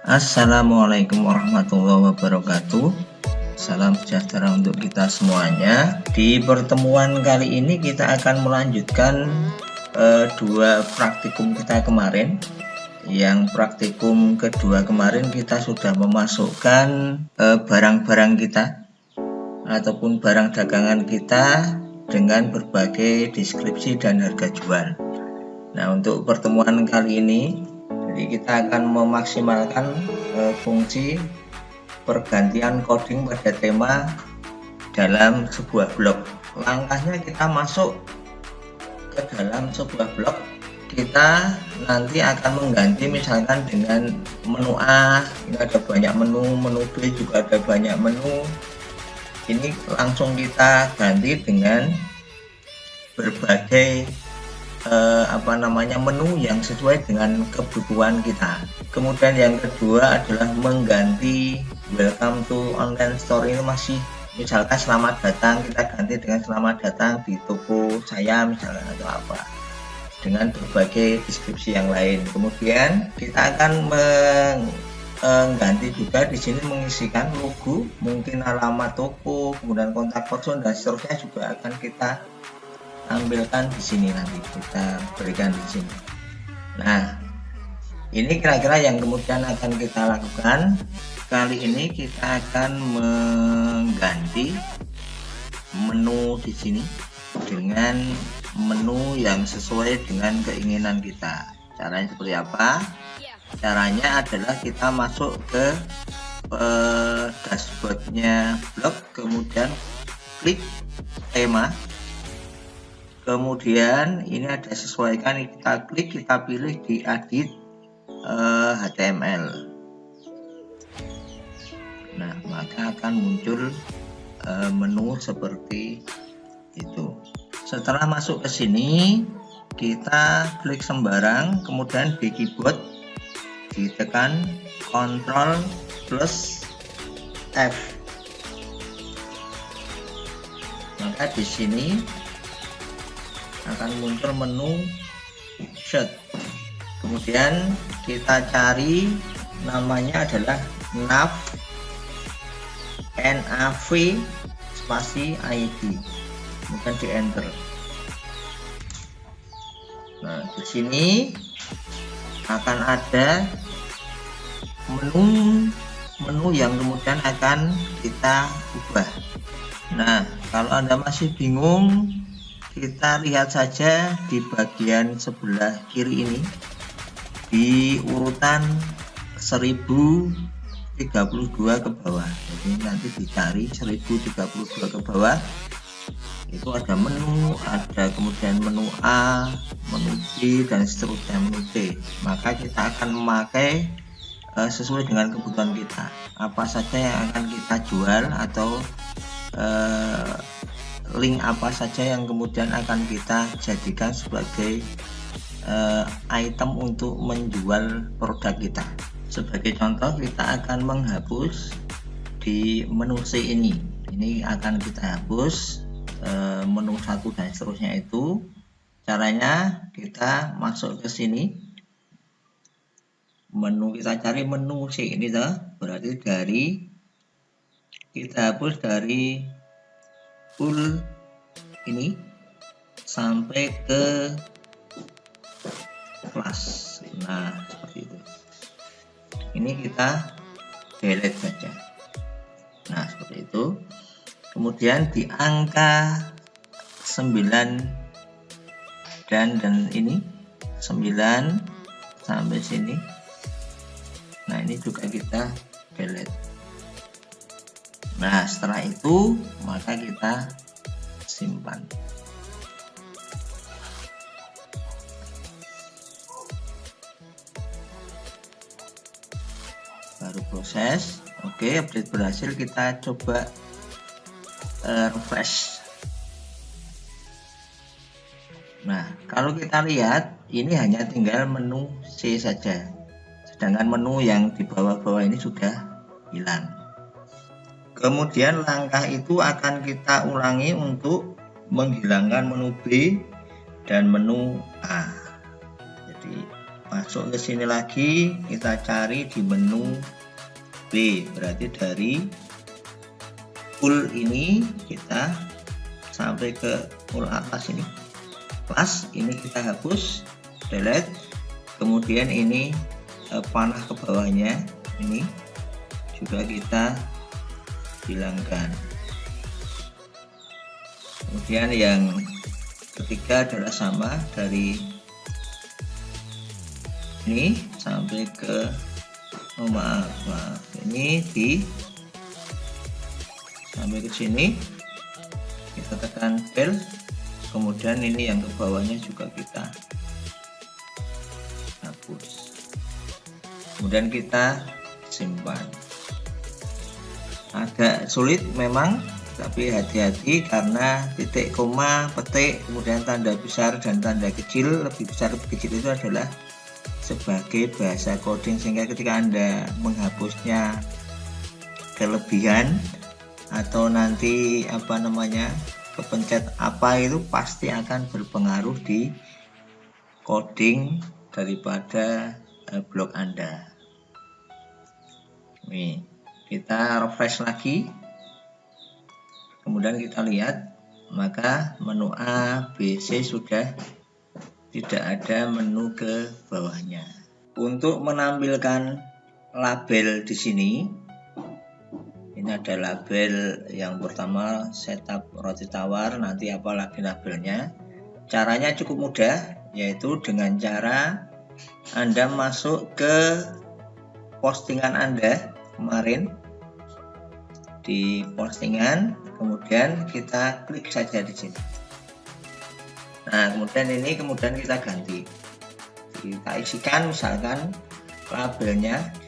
Assalamualaikum warahmatullahi wabarakatuh. Salam sejahtera untuk kita semuanya. Di pertemuan kali ini kita akan melanjutkan dua praktikum kita kemarin. Yang praktikum kedua kemarin kita sudah memasukkan barang-barang kita ataupun barang dagangan kita dengan berbagai deskripsi dan harga jual. Nah, untuk pertemuan kali ini kita akan memaksimalkan fungsi pergantian coding pada tema dalam sebuah blok. Langkahnya kita masuk ke dalam sebuah blok, kita nanti akan mengganti misalkan dengan menu A, ini ada banyak menu, menu B juga ada banyak menu. Ini langsung kita ganti dengan berbagai menu yang sesuai dengan kebutuhan kita. Kemudian yang kedua adalah mengganti welcome to online store. Ini masih misalkan selamat datang, kita ganti dengan selamat datang di toko saya misalkan atau apa, dengan berbagai deskripsi yang lain. Kemudian kita akan mengganti juga di sini, mengisikan logo, mungkin alamat toko, kemudian kontak person dan seterusnya juga akan kita ambilkan di sini, nanti kita berikan di sini. Nah, ini kira-kira yang kemudian akan kita lakukan. Kali ini kita akan mengganti menu di sini dengan menu yang sesuai dengan keinginan kita. Caranya seperti apa? Caranya adalah kita masuk ke dashboardnya blog, kemudian klik tema. Kemudian ini ada sesuaikan, kita klik, kita pilih di edit HTML. Nah, maka akan muncul menu seperti itu. Setelah masuk ke sini, kita klik sembarang, kemudian di keyboard ditekan Ctrl plus F. Maka di sini akan muncul menu search. Kemudian kita cari, namanya adalah nav spasi ID, kemudian di enter. Nah, di sini akan ada menu yang kemudian akan kita ubah. Nah, kalau Anda masih bingung, kita lihat saja di bagian sebelah kiri ini, di urutan 1032 ke bawah. Jadi nanti dicari 1032 ke bawah, itu ada menu, ada kemudian menu A, menu B, dan seterusnya, menu C. Maka kita akan memakai sesuai dengan kebutuhan kita, apa saja yang akan kita jual atau link apa saja yang kemudian akan kita jadikan sebagai item untuk menjual produk kita. Sebagai contoh, kita akan menghapus di menu C ini. Ini akan kita hapus menu 1 dan seterusnya itu. Caranya kita masuk ke sini, menu, kita cari menu C ini berarti kita hapus dari full ini sampai ke kelas. Nah, seperti itu. Ini kita delete saja. Nah, seperti itu. Kemudian di angka 9 dan ini 9 sampai sini. Nah, ini juga kita delete. Nah, setelah itu maka kita simpan. Baru proses. Oke, update berhasil. Kita coba refresh. Nah, kalau kita lihat, ini hanya tinggal menu C saja, sedangkan menu yang di bawah-bawah ini sudah hilang. Kemudian langkah itu akan kita ulangi untuk menghilangkan menu B dan menu A. Jadi masuk ke sini lagi, kita cari di menu B, berarti dari full ini kita sampai ke full atas ini, plus ini kita hapus, delete, kemudian ini panah ke bawahnya ini juga kita hilangkan. Kemudian yang ketiga adalah sama, dari ini sampai ke maaf ini sampai ke sini kita tekan del, kemudian ini yang ke bawahnya juga kita hapus, kemudian kita simpan. Agak sulit memang, tapi hati-hati karena titik, koma, petik, kemudian tanda besar dan tanda kecil, lebih besar lebih kecil itu adalah sebagai bahasa coding, sehingga ketika Anda menghapusnya kelebihan atau nanti kepencet apa itu pasti akan berpengaruh di coding daripada blog Anda. Nih, kita refresh lagi, kemudian kita lihat, maka menu A, B, C sudah tidak ada menu ke bawahnya. Untuk menampilkan label di sini, ini ada label yang pertama, setup roti tawar, nanti apa lagi labelnya. Caranya cukup mudah, yaitu dengan cara Anda masuk ke postingan Anda kemarin, di postingan, kemudian kita klik saja di sini. Nah, kemudian kita ganti, kita isikan misalkan labelnya di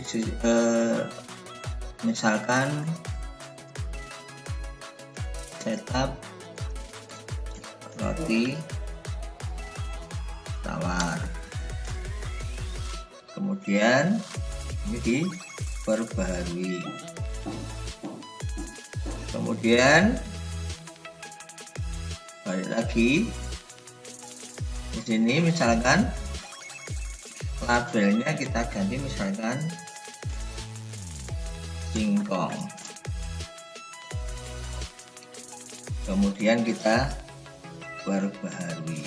sini, misalkan setup roti tawar, kemudian ini diperbaharui, kemudian balik lagi di sini, misalkan labelnya kita ganti misalkan singkong, kemudian kita perbaharui.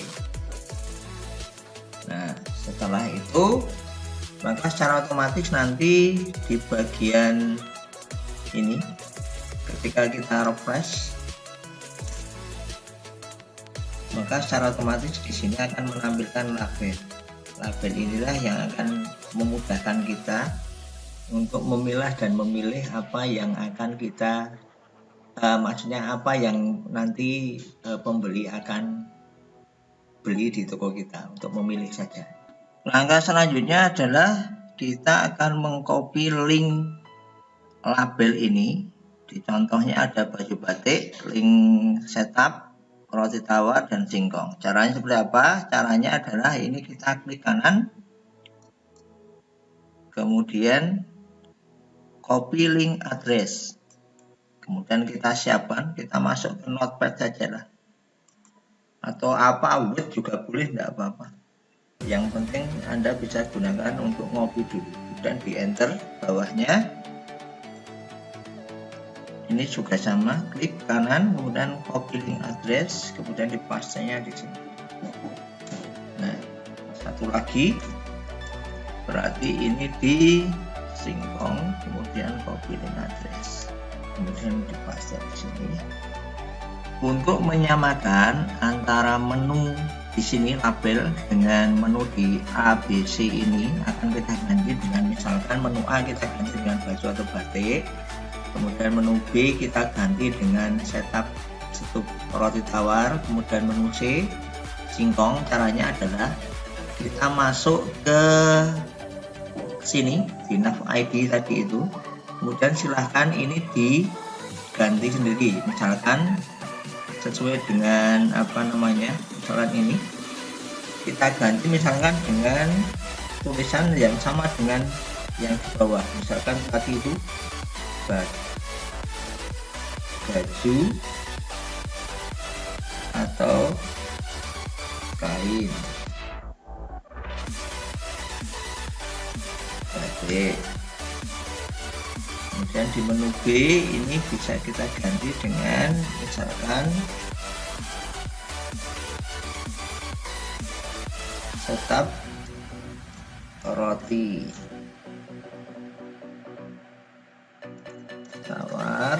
Nah, setelah itu maka secara otomatis nanti di bagian ini ketika kita refresh, maka secara otomatis di sini akan menampilkan label. Label inilah yang akan memudahkan kita untuk memilah dan memilih apa yang akan kita maksudnya apa yang nanti pembeli akan beli di toko kita, untuk memilih saja. Langkah selanjutnya adalah kita akan mengcopy link label ini. Di contohnya ada baju batik, link setup roti tawar dan singkong. Caranya seperti apa? Caranya adalah ini kita klik kanan, kemudian copy link address, kemudian kita siapkan, kita masuk ke notepad saja lah, atau Word juga boleh, tidak apa-apa. Yang penting Anda bisa gunakan untuk ngopi dulu, dan di enter bawahnya. Ini juga sama, klik kanan, kemudian copy link address, kemudian dipastenya di sini. Nah, satu lagi, berarti ini di singkong, kemudian copy link address, kemudian dipaste di sini. Untuk menyamakan antara menu di sini label dengan menu di A, B, C ini akan kita ganti dengan, misalkan menu A kita ganti dengan baju atau batik. Kemudian menu B kita ganti dengan setup roti tawar, kemudian menu C singkong. Caranya adalah kita masuk ke sini di nav ID tadi itu, kemudian silahkan ini diganti sendiri, misalkan sesuai dengan misalkan ini kita ganti misalkan dengan tulisan yang sama dengan yang di bawah, misalkan tadi itu baju atau kain. batik. Kemudian di menu B ini bisa kita ganti dengan misalkan setup roti tawar.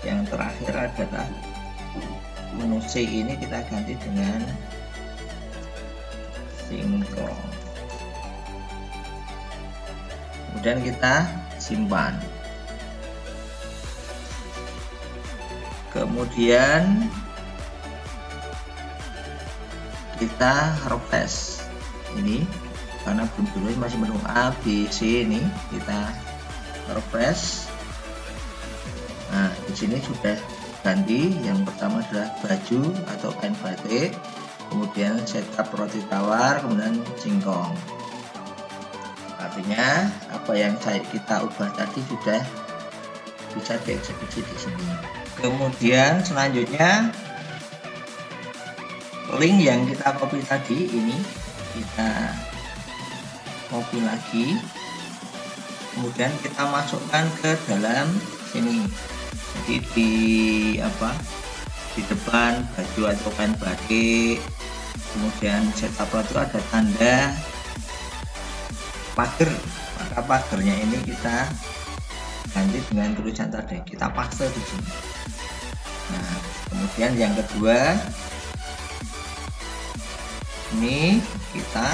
Yang terakhir adalah menu C, ini kita ganti dengan singkong. Kemudian kita simpan. Kemudian kita refresh. Ini karena belum dulu masih menu A, B, C, ini kita refresh. Nah, di sini sudah ganti. Yang pertama adalah baju atau kain batik, kemudian setup roti tawar, kemudian singkong. Artinya apa yang kita ubah tadi sudah bisa dieksekusi di sini. Kemudian selanjutnya link yang kita copy tadi ini kita copy lagi, kemudian kita masukkan ke dalam sini. Jadi di depan baju atau kain batik, kemudian setup roti ada tanda pagar, maka pagarnya ini kita ganti dengan tulisan tadi, kita paste di sini. Nah, kemudian yang kedua ini kita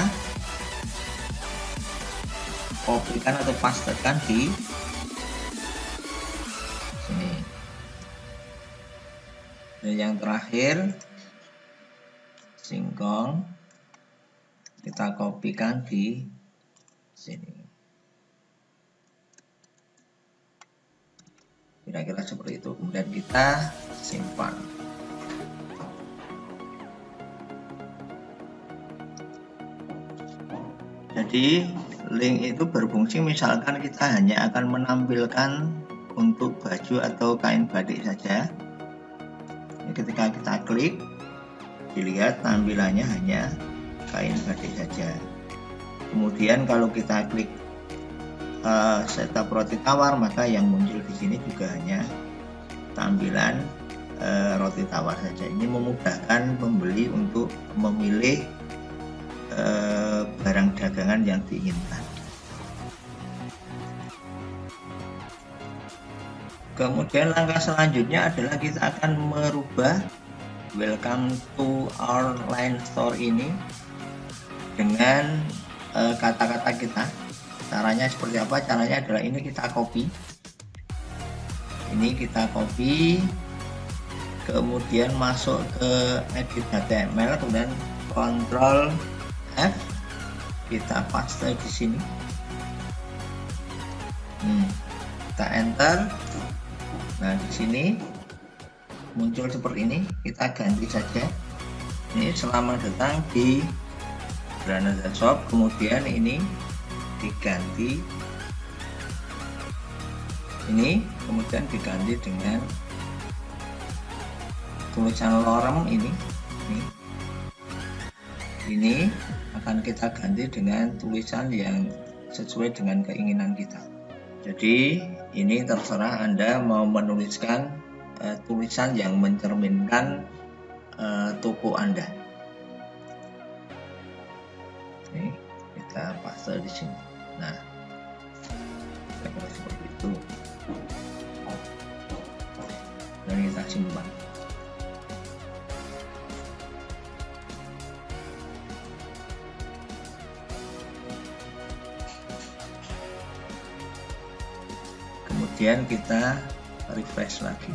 kopikan atau pastekan di sini. Dan yang terakhir singkong kita kopikan di sini. Kira-kira seperti itu. Kemudian kita simpan. Jadi link itu berfungsi misalkan kita hanya akan menampilkan untuk baju atau kain batik saja. Ketika kita klik, dilihat tampilannya hanya kain batik saja. Kemudian kalau kita klik setup roti tawar, maka yang muncul di sini juga hanya tampilan roti tawar saja. Ini memudahkan pembeli untuk memilih barang dagangan yang diinginkan. Kemudian langkah selanjutnya adalah kita akan merubah welcome to our line store ini dengan kata-kata kita. Caranya seperti apa? Caranya adalah ini kita copy. Ini kita copy, kemudian masuk ke edit HTML, kemudian Ctrl F, kita paste di sini. Kita enter. Nah, di sini muncul seperti ini, kita ganti saja. Ini selamat datang di Granada Shop, kemudian ini diganti ini, kemudian diganti dengan tulisan lorem ini akan kita ganti dengan tulisan yang sesuai dengan keinginan kita. Jadi ini terserah Anda mau menuliskan tulisan yang mencerminkan toko Anda. Ini kita paste di sini. Nah, seperti itu. Dan kita simpan. Kemudian kita refresh lagi.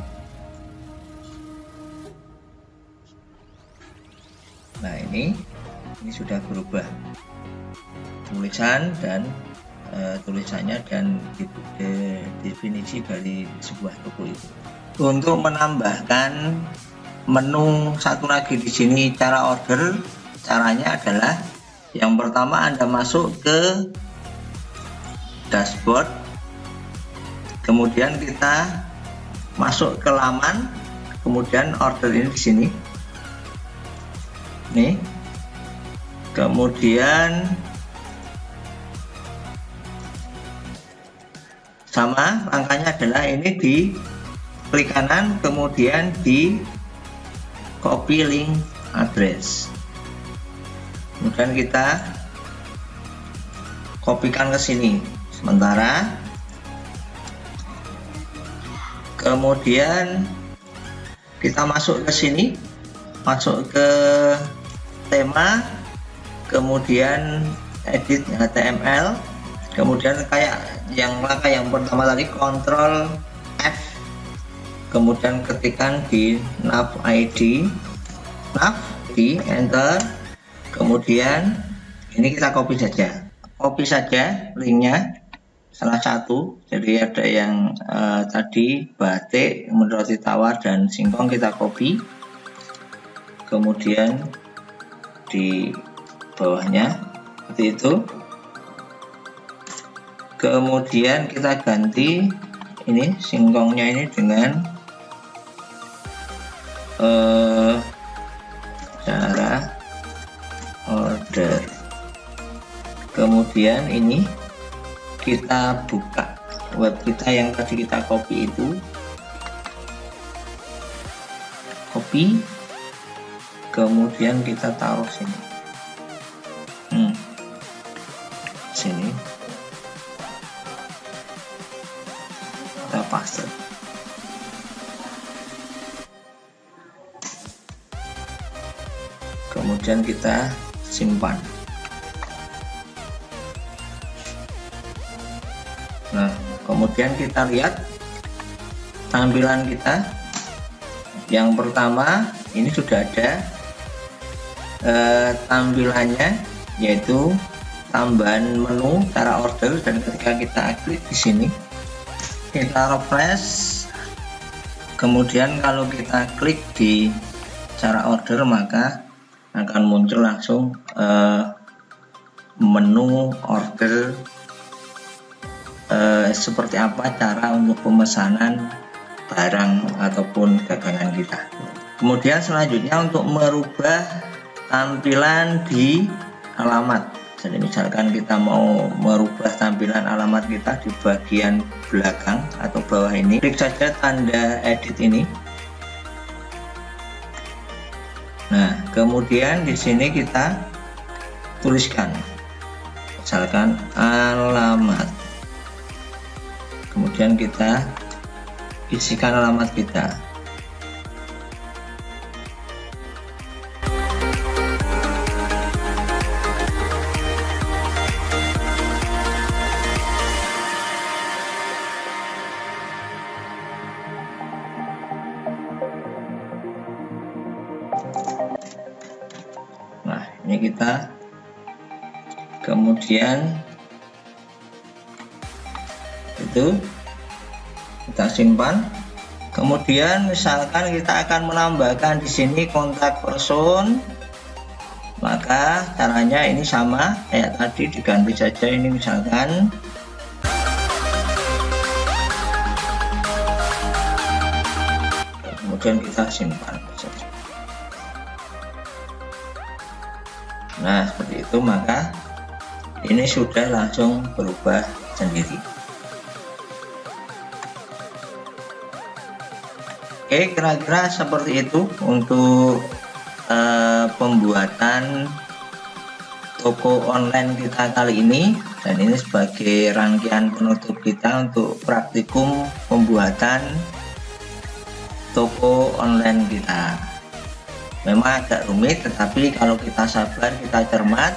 Nah, ini sudah berubah tulisan dan tulisannya dan definisi dari sebuah toko itu. Untuk menambahkan menu satu lagi di sini cara order, caranya adalah yang pertama Anda masuk ke dashboard, kemudian kita masuk ke laman, kemudian order ini di sini. Nih. Kemudian Sama, langkahnya adalah ini di klik kanan, kemudian di copy link address, kemudian kita kopikan ke sini sementara, kemudian kita masuk ke sini, masuk ke tema, kemudian edit HTML, kemudian kayak langkah yang pertama tadi Ctrl F, kemudian ketikkan di nav ID, di enter, kemudian ini kita copy saja linknya salah satu. Jadi ada yang tadi batik, kemudian roti tawar dan singkong, kita copy, kemudian di bawahnya seperti itu, kemudian kita ganti ini singkongnya ini dengan cara order, kemudian ini kita buka web kita yang tadi kita copy itu, copy, kemudian kita taruh sini, sini kita paste. Kemudian kita simpan. Nah, kemudian kita lihat tampilan kita. Yang pertama ini sudah ada tampilannya, yaitu tambahan menu cara order, dan ketika kita klik di sini, kita refresh, kemudian kalau kita klik di cara order maka akan muncul langsung menu order seperti apa cara untuk pemesanan barang ataupun dagangan kita. Kemudian selanjutnya untuk merubah tampilan di alamat. Jadi misalkan kita mau merubah tampilan alamat kita di bagian belakang atau bawah ini, klik saja tanda edit ini. Nah, kemudian di sini kita tuliskan misalkan alamat, kemudian kita isikan alamat kita. Nah, ini kita kemudian itu kita simpan. Kemudian misalkan kita akan menambahkan di sini kontak person, maka caranya ini sama kayak tadi, diganti saja ini misalkan kemudian kita simpan saja. Nah, seperti itu, maka ini sudah langsung berubah sendiri. Oke, kira-kira seperti itu untuk pembuatan toko online kita kali ini, dan ini sebagai rangkaian penutup kita untuk praktikum pembuatan toko online kita. Memang agak rumit, tetapi kalau kita sabar, kita cermat,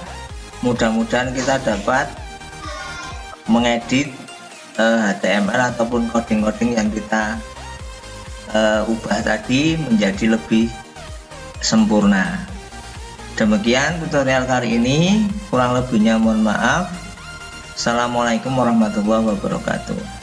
mudah-mudahan kita dapat mengedit HTML ataupun coding-coding yang kita ubah tadi menjadi lebih sempurna. Demikian tutorial kali ini, kurang lebihnya mohon maaf. Assalamualaikum warahmatullahi wabarakatuh.